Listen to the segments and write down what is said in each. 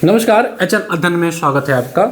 नमस्कार, एचएन अध्ययन में स्वागत है आपका।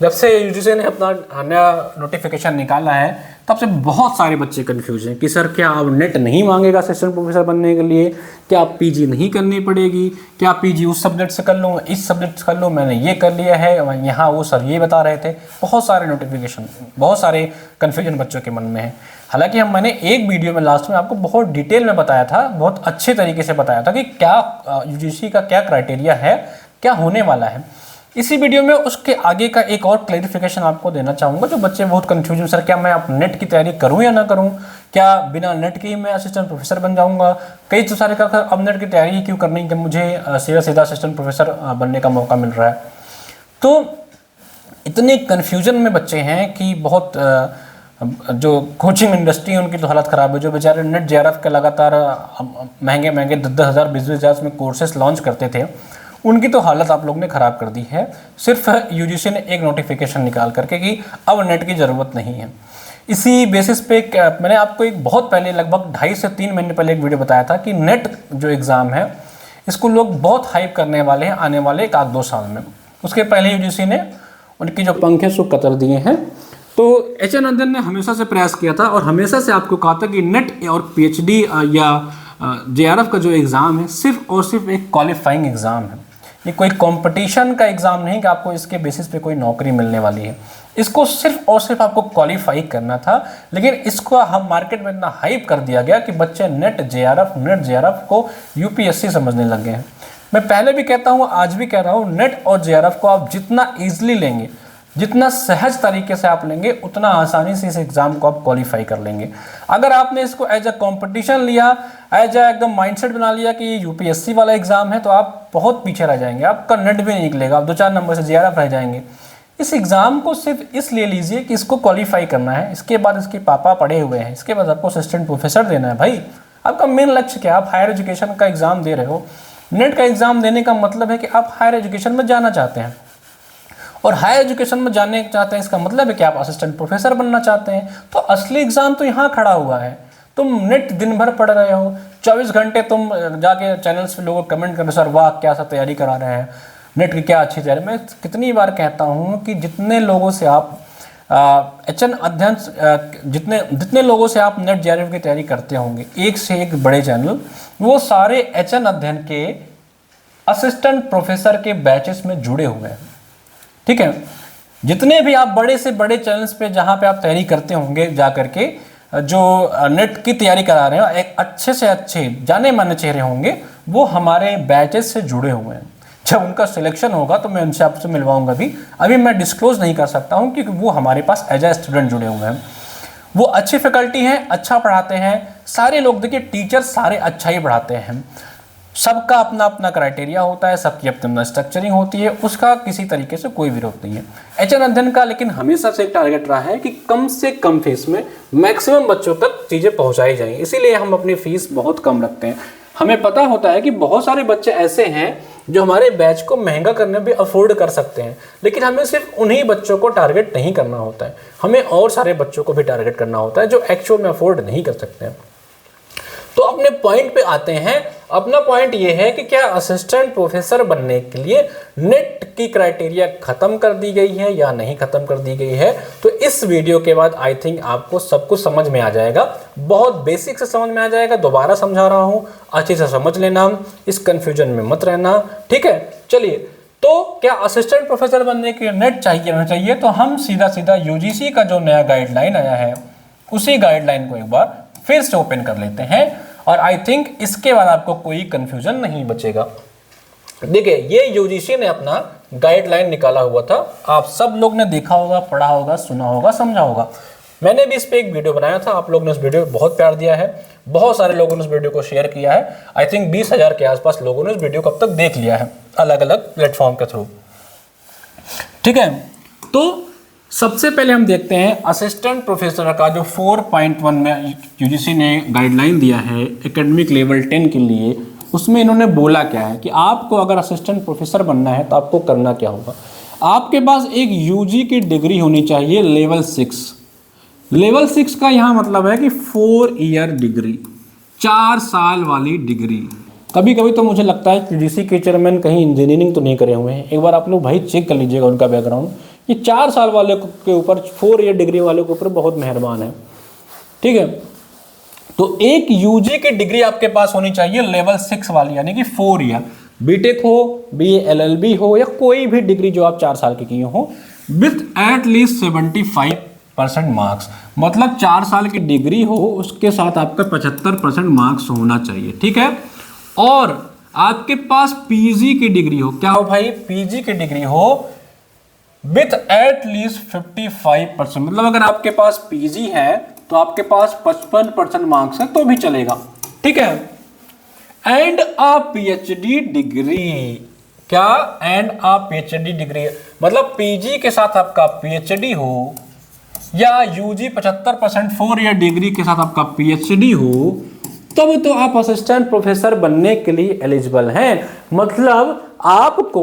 जब से यूजीसी ने अपना नया नोटिफिकेशन निकाला है तब से बहुत सारे बच्चे कंफ्यूज हैं कि सर क्या अब नेट नहीं मांगेगा असिस्टेंट प्रोफेसर बनने के लिए, क्या आप पीजी नहीं करनी पड़ेगी, क्या पीजी उस सब्जेक्ट से कर लूँ, इस सब्जेक्ट से कर लूँ, मैंने ये कर लिया है, यहाँ वो सर ये बता रहे थे। बहुत सारे नोटिफिकेशन, बहुत सारे कन्फ्यूजन बच्चों के मन में है। हालांकि मैंने एक वीडियो में लास्ट में आपको बहुत डिटेल में बताया था, बहुत अच्छे तरीके से बताया था कि क्या यूजीसी का क्या क्राइटेरिया है, क्या होने वाला है। इसी वीडियो में उसके आगे का एक और क्लैरिफिकेशन आपको देना चाहूँगा। जो बच्चे बहुत कंफ्यूजन, सर क्या मैं अब नेट की तैयारी करूँ या ना करूँ, क्या बिना नेट के ही मैं असिस्टेंट प्रोफेसर बन जाऊँगा। कई तो सारे का अब नेट की तैयारी क्यों करनी जब मुझे सीधा सीधा असिस्टेंट प्रोफेसर बनने का मौका मिल रहा है। तो इतने कन्फ्यूजन में बच्चे हैं कि बहुत जो कोचिंग इंडस्ट्री है उनकी तो हालत ख़राब है। जो बेचारे नेट जेआरएफ के लगातार महंगे महंगे 10,000 20,000 में कोर्सेस लॉन्च करते थे, उनकी तो हालत आप लोग ने ख़राब कर दी है, सिर्फ यूजीसी ने एक नोटिफिकेशन निकाल करके कि अब नेट की ज़रूरत नहीं है। इसी बेसिस पे मैंने आपको एक बहुत पहले, लगभग 2.5 से 3 महीने पहले एक वीडियो बताया था कि नेट जो एग्ज़ाम है इसको लोग बहुत हाइप करने वाले हैं आने वाले 1-2 साल में। उसके पहले यूजीसी ने उनकी जो पंखे सो कतर दिए हैं। तो एचएन अध्ययन ने हमेशा से प्रयास किया था और हमेशा से आपको कहा था कि नेट और पीएचडी या जेआरएफ का जो एग्ज़ाम है सिर्फ और सिर्फ एक क्वालिफाइंग एग्ज़ाम है। ये कोई कंपटीशन का एग्ज़ाम नहीं कि आपको इसके बेसिस पे कोई नौकरी मिलने वाली है। इसको सिर्फ और सिर्फ आपको क्वालिफाई करना था, लेकिन इसको हम मार्केट में इतना हाइप कर दिया गया कि बच्चे नेट जेआरएफ को यूपीएससी समझने लग गए हैं। मैं पहले भी कहता हूँ, आज भी कह रहा हूँ, नेट और जेआरएफ को आप जितना ईजिली लेंगे, जितना सहज तरीके से आप लेंगे, उतना आसानी से इस एग्ज़ाम को आप क्वालिफाई कर लेंगे। अगर आपने इसको एज अ कंपटीशन लिया, एज अ एकदम माइंडसेट बना लिया कि ये यूपीएससी वाला एग्ज़ाम है, तो आप बहुत पीछे रह जाएंगे, आपका नेट भी नहीं निकलेगा, आप 2-4 नंबर से जेआरएफ रह जाएंगे। इस एग्ज़ाम को सिर्फ इसलिए लीजिए कि इसको क्वालिफाई करना है, इसके बाद इसके पापा पढ़े हुए हैं, इसके बाद आपको असिस्टेंट प्रोफेसर देना है। भाई आपका मेन लक्ष्य क्या है? आप हायर एजुकेशन का एग्ज़ाम दे रहे हो। नेट का एग्ज़ाम देने का मतलब है कि आप हायर एजुकेशन में जाना चाहते हैं, और हायर एजुकेशन में जाने चाहते हैं, इसका मतलब है कि आप असिस्टेंट प्रोफेसर बनना चाहते हैं। तो असली एग्ज़ाम तो यहाँ खड़ा हुआ है। तुम नेट दिन भर पढ़ रहे हो, 24 घंटे तुम जाके चैनल्स पे लोगों को कमेंट कर रहे हो, सर वाह क्या सा तैयारी करा रहे हैं, नेट की क्या अच्छी तैयारी। मैं कितनी बार कहता हूँ कि जितने लोगों से आप एचएन अध्ययन जितने लोगों से आप नेट जेआरएफ की तैयारी करते होंगे, एक से एक बड़े चैनल, वो सारे एचएन अध्ययन के असिस्टेंट प्रोफेसर के बैचेस में जुड़े हुए हैं। ठीक है, जितने भी आप बड़े से बड़े चैनल्स पे जहाँ पे आप तैयारी करते होंगे जा करके, जो नेट की तैयारी करा रहे हो, एक अच्छे से अच्छे जाने माने चेहरे होंगे, वो हमारे बैचेस से जुड़े हुए हैं। जब उनका सिलेक्शन होगा तो मैं उनसे आपसे मिलवाऊंगा भी। अभी मैं डिस्क्लोज नहीं कर सकता हूँ क्योंकि वो हमारे पास एज ए स्टूडेंट जुड़े हुए हैं। वो अच्छी फैकल्टी हैं, अच्छा पढ़ाते हैं। सारे लोग देखिए, टीचर सारे अच्छा ही पढ़ाते हैं। सबका अपना अपना क्राइटेरिया होता है, सबकी अपनी अपना स्ट्रक्चरिंग होती है, उसका किसी तरीके से कोई विरोध नहीं है। एचएन अध्ययन का लेकिन हमेशा से एक टारगेट रहा है कि कम से कम फीस में मैक्सिमम बच्चों तक चीज़ें पहुंचाई जाएं। इसीलिए हम अपनी फीस बहुत कम रखते हैं। हमें पता होता है कि बहुत सारे बच्चे ऐसे हैं जो हमारे बैच को महंगा करने भी अफोर्ड कर सकते हैं, लेकिन हमें सिर्फ उन्हीं बच्चों को टारगेट नहीं करना होता है, हमें और सारे बच्चों को भी टारगेट करना होता है जो एक्चुअल में अफोर्ड नहीं कर सकते हैं। तो अपने पॉइंट पे आते हैं। अपना पॉइंट ये है कि क्या असिस्टेंट प्रोफेसर बनने के लिए नेट की क्राइटेरिया खत्म कर दी गई है या नहीं खत्म कर दी गई है। तो इस वीडियो के बाद आई थिंक आपको सब कुछ समझ में आ जाएगा, बहुत बेसिक से समझ में आ जाएगा। दोबारा समझा रहा हूँ, अच्छे से समझ लेना, इस कन्फ्यूजन में मत रहना। ठीक है, चलिए। तो क्या असिस्टेंट प्रोफेसर बनने के लिए नेट चाहिए ना चाहिए? तो हम सीधा सीधा यूजीसी का जो नया गाइडलाइन आया है उसी गाइडलाइन को एक बार फिर से ओपन कर लेते हैं, और आई थिंक इसके बाद आपको कोई कंफ्यूजन नहीं बचेगा। देखिए, ये यूजीसी ने अपना गाइडलाइन निकाला हुआ था, आप सब लोग ने देखा होगा, पढ़ा होगा, सुना होगा, समझा होगा। मैंने भी इस पे एक वीडियो बनाया था, आप लोगों ने उस वीडियो को बहुत प्यार दिया है, बहुत सारे लोगों ने उस वीडियो को शेयर किया है। आई थिंक 20,000 के आसपास लोगों ने उस वीडियो को अब तक देख लिया है अलग अलग प्लेटफॉर्म के थ्रू। ठीक है, तो सबसे पहले हम देखते हैं असिस्टेंट प्रोफेसर का जो 4.1 में यूजीसी ने गाइडलाइन दिया है एकेडमिक लेवल 10 के लिए। उसमें इन्होंने बोला क्या है कि आपको अगर असिस्टेंट प्रोफेसर बनना है तो आपको करना क्या होगा। आपके पास एक यूजी की डिग्री होनी चाहिए लेवल 6। लेवल 6 का यहाँ मतलब है कि 4 ईयर डिग्री, 4 साल वाली डिग्री। कभी कभी तो मुझे लगता है कि यूजीसी के चेयरमैन कहीं इंजीनियरिंग तो नहीं करे हुए हैं। एक बार आप लोग भाई चेक कर लीजिएगा उनका बैकग्राउंड। ये 4 साल वाले के ऊपर, 4 ईयर डिग्री वाले के ऊपर बहुत मेहरबान है, ठीक है। तो एक यूजी की डिग्री आपके पास होनी चाहिए लेवल 6 वाली, यानी कि 4 ईयर, बीटेक हो, बीए एलएलबी हो, या कोई भी डिग्री जो आप 4 साल की किए हो, विथ एट लीस्ट 75% मार्क्स। मतलब 4 साल की डिग्री हो, उसके साथ आपका 75% मार्क्स होना चाहिए, ठीक है। और आपके पास पीजी की डिग्री हो, क्या हो भाई, पीजी की डिग्री हो विथ एट लीस्ट 55%। मतलब अगर आपके पास पीजी है तो आपके पास 55% मार्क्स है तो भी चलेगा, ठीक है। एंड अ पीएचडी डिग्री, क्या, एंड अ पीएचडी डिग्री, मतलब पीजी के साथ आपका पीएचडी हो, या यूजी 75% 4 ईयर डिग्री के साथ आपका पीएचडी हो, तब तो आप असिस्टेंट प्रोफेसर बनने के लिए एलिजिबल हैं। मतलब आपको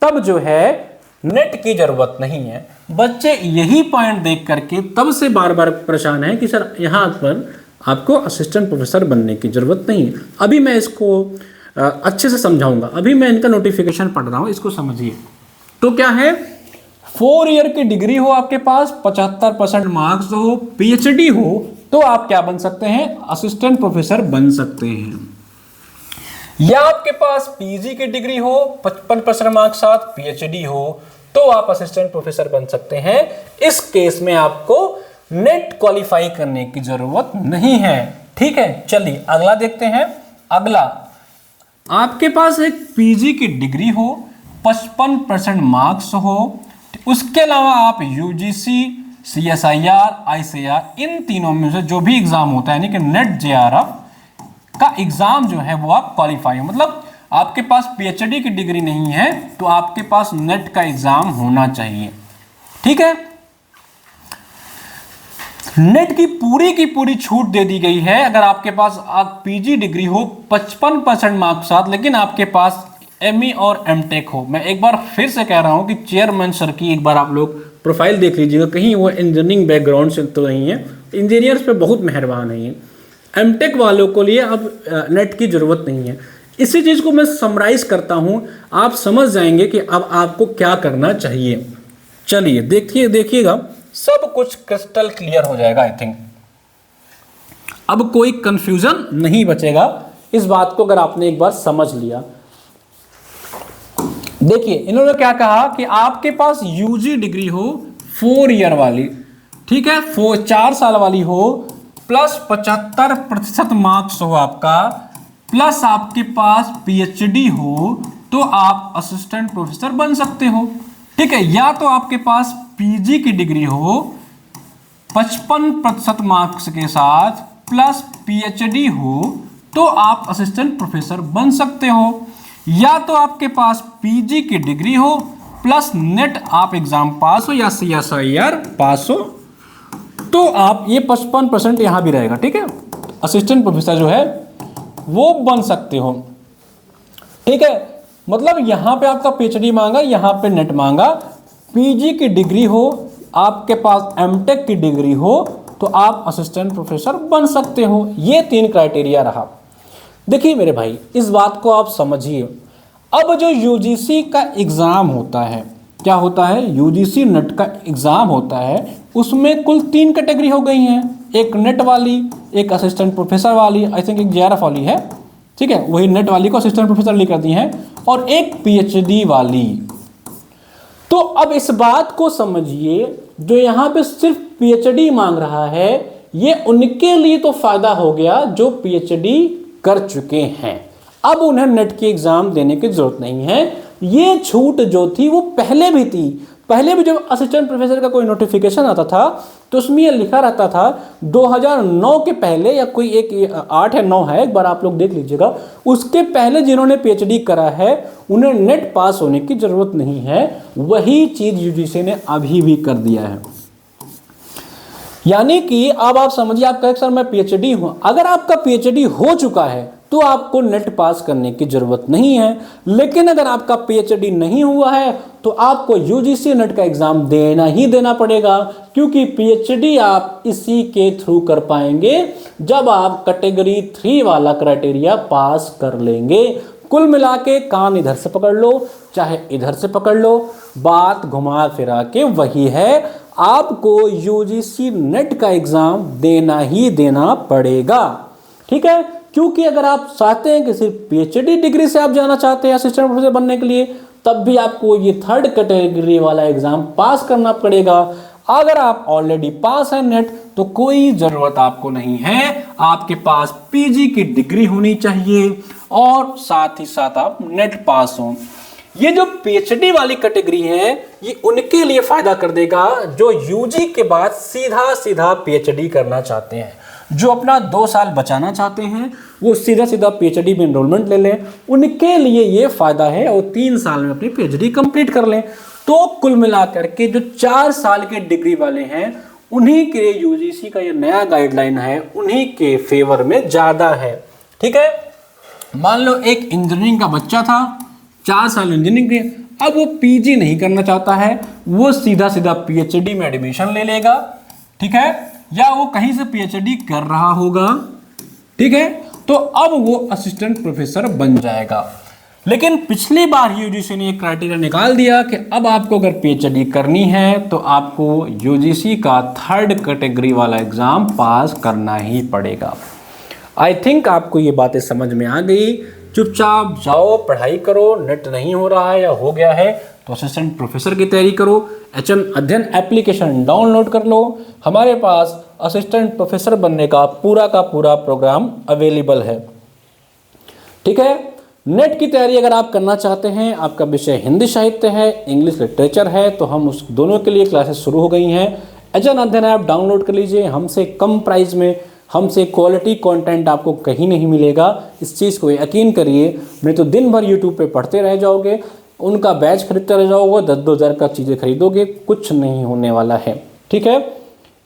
तब जो है नेट की जरूरत नहीं है। बच्चे यही पॉइंट देख करके तब से बार बार परेशान हैं कि सर यहाँ पर आपको असिस्टेंट प्रोफेसर बनने की जरूरत नहीं है। अभी मैं इसको अच्छे से समझाऊंगा। अभी मैं इनका नोटिफिकेशन पढ़ रहा हूँ, इसको समझिए। तो क्या है, 4 ईयर की डिग्री हो आपके पास, 75% मार्क्स हो, पीएचडी हो, तो आप क्या बन सकते हैं, असिस्टेंट प्रोफेसर बन सकते हैं। या आपके पास पीजी की डिग्री हो, 55% मार्क्स साथ पीएचडी हो, तो आप असिस्टेंट प्रोफेसर बन सकते हैं। इस केस में आपको नेट क्वालिफाई करने की जरूरत नहीं है, ठीक है। चलिए अगला देखते हैं। अगला, आपके पास एक पीजी की डिग्री हो, 55% मार्क्स हो, उसके अलावा आप यूजीसी, सीएसआईआर, आईसीआर, इन तीनों में से जो भी एग्जाम होता है, यानी कि नेट जेआरएफ का एग्जाम जो है वो आप क्वालिफाई हो। मतलब आपके पास पीएचडी की डिग्री नहीं है तो आपके पास नेट का एग्जाम होना चाहिए, ठीक है। नेट की पूरी छूट दे दी गई है अगर आपके पास पीजी डिग्री हो 55% मार्क्स साथ, लेकिन आपके पास एमई और एमटेक हो। मैं एक बार फिर से कह रहा हूं कि चेयरमैन सर की एक बार आप लोग प्रोफाइल देख लीजिएगा, कहीं वो इंजीनियरिंग बैकग्राउंड से तो नहीं है। इंजीनियर्स पे बहुत मेहरबान है ये। एमटेक वालों को लिए अब नेट की जरूरत नहीं है। इसी चीज को मैं समराइज करता हूं, आप समझ जाएंगे कि अब आपको क्या करना चाहिए। चलिए देखिएगा, सब कुछ क्रिस्टल क्लियर हो जाएगा आई थिंक। अब कोई कंफ्यूजन नहीं बचेगा इस बात को अगर आपने एक बार समझ लिया। देखिए इन्होंने क्या कहा कि आपके पास यूजी डिग्री हो 4 ईयर वाली, ठीक है, 4 साल वाली हो, प्लस 75% मार्क्स हो आपका, प्लस आपके पास पीएचडी हो, तो आप असिस्टेंट प्रोफेसर बन सकते हो, ठीक है। या तो आपके पास पीजी की डिग्री हो 55% मार्क्स के साथ प्लस पीएचडी हो, तो आप असिस्टेंट प्रोफेसर बन सकते हो। या तो आपके पास पीजी की डिग्री हो प्लस नेट आप एग्जाम पास हो या सीएसआईआर पास हो, तो आप ये 55% यहां भी रहेगा, ठीक है, असिस्टेंट प्रोफेसर जो है वो बन सकते हो, ठीक है। मतलब यहां पे आपका पीएचडी मांगा, यहां पे नेट मांगा, पीजी की डिग्री हो, आपके पास एमटेक की डिग्री हो, तो आप असिस्टेंट प्रोफेसर बन सकते हो। ये 3 क्राइटेरिया रहा। देखिए मेरे भाई, इस बात को आप समझिए। अब जो यूजीसी का एग्जाम होता है, क्या होता है, यूजीसी नेट का एग्जाम होता है, उसमें कुल 3 कैटेगरी हो गई हैं। एक नेट वाली, एक असिस्टेंट प्रोफेसर वाली, आई थिंक एक जेआरएफ वाली है, ठीक है, वही नेट वाली को असिस्टेंट प्रोफेसर लिख कर दी है, और एक पीएचडी वाली। तो अब इस बात को समझिए, जो यहां पे सिर्फ पीएचडी मांग रहा है, ये उनके लिए तो फायदा हो गया जो पीएचडी कर चुके हैं। अब उन्हें नेट की एग्जाम देने की जरूरत नहीं है। ये छूट जो थी वो पहले भी थी। पहले भी जब असिस्टेंट प्रोफेसर का कोई नोटिफिकेशन आता था तो उसमें ये लिखा रहता था 2009 के पहले, या कोई एक 8 या 9 है, एक बार आप लोग देख लीजिएगा, उसके पहले जिन्होंने पीएचडी करा है उन्हें नेट पास होने की जरूरत नहीं है। वही चीज यूजीसी ने अभी भी कर दिया है। यानी कि अब आप समझिए, आप कहें सर मैं पीएचडी हूं, अगर आपका पीएचडी हो चुका है तो आपको नेट पास करने की जरूरत नहीं है। लेकिन अगर आपका पीएचडी नहीं हुआ है तो आपको यूजीसी नेट का एग्जाम देना ही देना पड़ेगा, क्योंकि पीएचडी आप इसी के थ्रू कर पाएंगे जब आप कैटेगरी 3 वाला क्राइटेरिया पास कर लेंगे। कुल मिला के कान इधर से पकड़ लो चाहे इधर से पकड़ लो, बात घुमा फिरा के वही है, आपको यूजीसी नेट का एग्जाम देना ही देना पड़ेगा। ठीक है, क्योंकि अगर आप चाहते हैं कि सिर्फ पीएचडी डिग्री से आप जाना चाहते हैं असिस्टेंट प्रोफेसर बनने के लिए, तब भी आपको ये 3rd कैटेगरी वाला एग्जाम पास करना पड़ेगा। अगर आप ऑलरेडी पास है नेट तो कोई जरूरत आपको नहीं है, आपके पास पीजी की डिग्री होनी चाहिए और साथ ही साथ आप नेट पास हो। ये जो पीएचडी वाली कैटेगरी है ये उनके लिए फायदा कर देगा जो यूजी के बाद सीधा सीधा पीएचडी करना चाहते हैं, जो अपना 2 साल बचाना चाहते हैं वो सीधा सीधा पीएचडी में एनरोलमेंट ले लें, उनके लिए ये फायदा है, और 3 साल में अपनी पीएचडी कंप्लीट कर लें। तो कुल मिलाकर के जो 4 साल के डिग्री वाले हैं उन्हीं के यूजीसी का ये नया गाइडलाइन है, उन्हीं के फेवर में ज्यादा है। ठीक है, मान लो एक इंजीनियरिंग का बच्चा था, 4 साल इंजीनियरिंग के, अब वो पीजी नहीं करना चाहता है, वो सीधा सीधा पीएचडी में एडमिशन ले लेगा। ठीक है, या वो कहीं से पीएचडी कर रहा होगा। ठीक है, तो अब वो असिस्टेंट प्रोफेसर बन जाएगा। लेकिन पिछली बार यूजीसी ने एक क्राइटेरिया निकाल दिया कि अब आपको अगर पीएचडी करनी है तो आपको यूजीसी का 3rd कैटेगरी वाला एग्जाम पास करना ही पड़ेगा। आई थिंक आपको ये बातें समझ में आ गई। चुपचाप जाओ, पढ़ाई करो, नेट नहीं हो रहा है या हो गया है तो असिस्टेंट प्रोफेसर की तैयारी करो। HM अध्ययन एप्लीकेशन डाउनलोड कर लो, हमारे पास असिस्टेंट प्रोफेसर बनने का पूरा प्रोग्राम अवेलेबल है। ठीक है, नेट की तैयारी अगर आप करना चाहते हैं, आपका विषय हिंदी साहित्य है, इंग्लिश लिटरेचर है, तो हम उस दोनों के लिए क्लासेस शुरू हो गई हैं। HM अध्ययन ऐप डाउनलोड कर लीजिए, हमसे कम प्राइस में, हमसे क्वालिटी कंटेंट आपको कहीं नहीं मिलेगा, इस चीज़ को यकीन करिए। नहीं तो दिन भर यूट्यूब पे पढ़ते रह जाओगे, उनका बैच खरीदते रह जाओगे, 10-2 हज़ार का चीज़ें खरीदोगे, कुछ नहीं होने वाला है। ठीक है,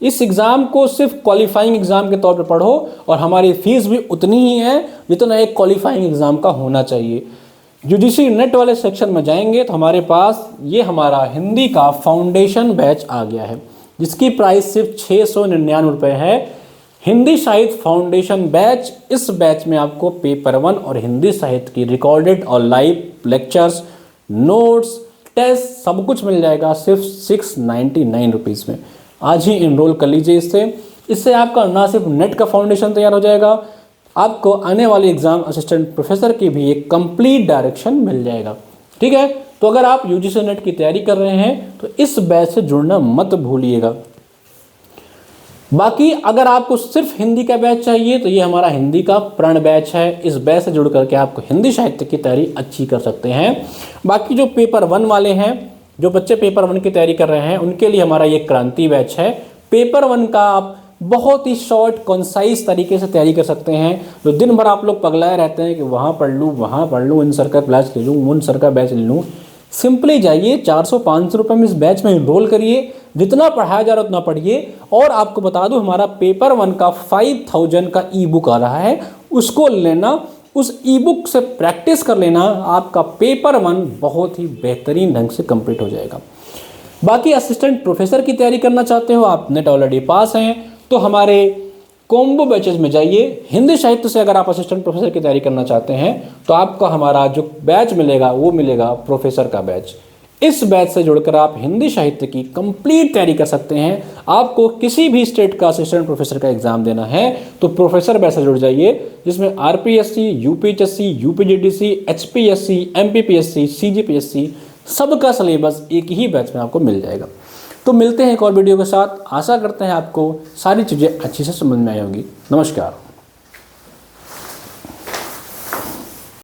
इस एग्ज़ाम को सिर्फ क्वालिफाइंग एग्ज़ाम के तौर पे पढ़ो और हमारी फीस भी उतनी ही है जितना एक क्वालिफाइंग एग्ज़ाम का होना चाहिए। यूजीसी नेट वाले सेक्शन में जाएंगे तो हमारे पास ये हमारा हिंदी का फाउंडेशन बैच आ गया है, जिसकी प्राइस सिर्फ 699 रुपये है। हिंदी साहित्य फाउंडेशन बैच, इस बैच में आपको पेपर 1 और हिंदी साहित्य की रिकॉर्डेड और लाइव लेक्चर्स, नोट्स, टेस्ट सब कुछ मिल जाएगा सिर्फ 699 रुपीज़ में। आज ही इनरोल कर लीजिए इससे आपका ना सिर्फ नेट का फाउंडेशन तैयार हो जाएगा, आपको आने वाले एग्जाम असिस्टेंट प्रोफेसर की भी एक कंप्लीट डायरेक्शन मिल जाएगा। ठीक है, तो अगर आप यूजीसी नेट की तैयारी कर रहे हैं तो इस बैच से जुड़ना मत भूलिएगा। बाकी अगर आपको सिर्फ हिंदी का बैच चाहिए तो ये हमारा हिंदी का प्रण बैच है, इस बैच से जुड़ करके आपको हिंदी साहित्य की तैयारी अच्छी कर सकते हैं। बाकी जो पेपर 1 वाले हैं, जो बच्चे पेपर 1 की तैयारी कर रहे हैं, उनके लिए हमारा ये क्रांति बैच है। पेपर 1 का आप बहुत ही शॉर्ट कंसाइज तरीके से तैयारी कर सकते हैं। जो दिन भर आप लोग पगलाए रहते हैं कि वहाँ पढ़ लूँ, इन सर का बैच ले लूँ, उन सर का बैच ले लूँ, सिंपली जाइए 400-500 रुपये में इस बैच में इनरोल करिए, जितना पढ़ाया जा रहा है उतना पढ़िए। और आपको बता दूं हमारा पेपर 1 का 5000 का ई बुक आ रहा है, उसको लेना, उस ई बुक से प्रैक्टिस कर लेना, आपका पेपर 1 बहुत ही बेहतरीन ढंग से कंप्लीट हो जाएगा। बाकी असिस्टेंट प्रोफेसर की तैयारी करना चाहते हो, आप नेट ऑलरेडी पास हैं, तो हमारे कॉम्बो बैचेज में जाइए। हिंदी साहित्य से अगर आप असिस्टेंट प्रोफेसर की तैयारी करना चाहते हैं तो आपको हमारा जो बैच मिलेगा वो मिलेगा प्रोफेसर का बैच। इस बैच से जुड़कर आप हिंदी साहित्य की कंप्लीट तैयारी कर सकते हैं। आपको किसी भी स्टेट का असिस्टेंट प्रोफेसर का एग्जाम देना है तो प्रोफेसर बैच से जुड़ जाइए, जिसमें RPSC, UPHSC, UPGDC, HPSC, MPPSC, CGPSC सबका सिलेबस एक ही बैच में आपको मिल जाएगा। तो मिलते हैं एक और वीडियो के साथ। आशा करते हैं आपको सारी चीज़ें अच्छी से समझ में आई होगी। नमस्कार।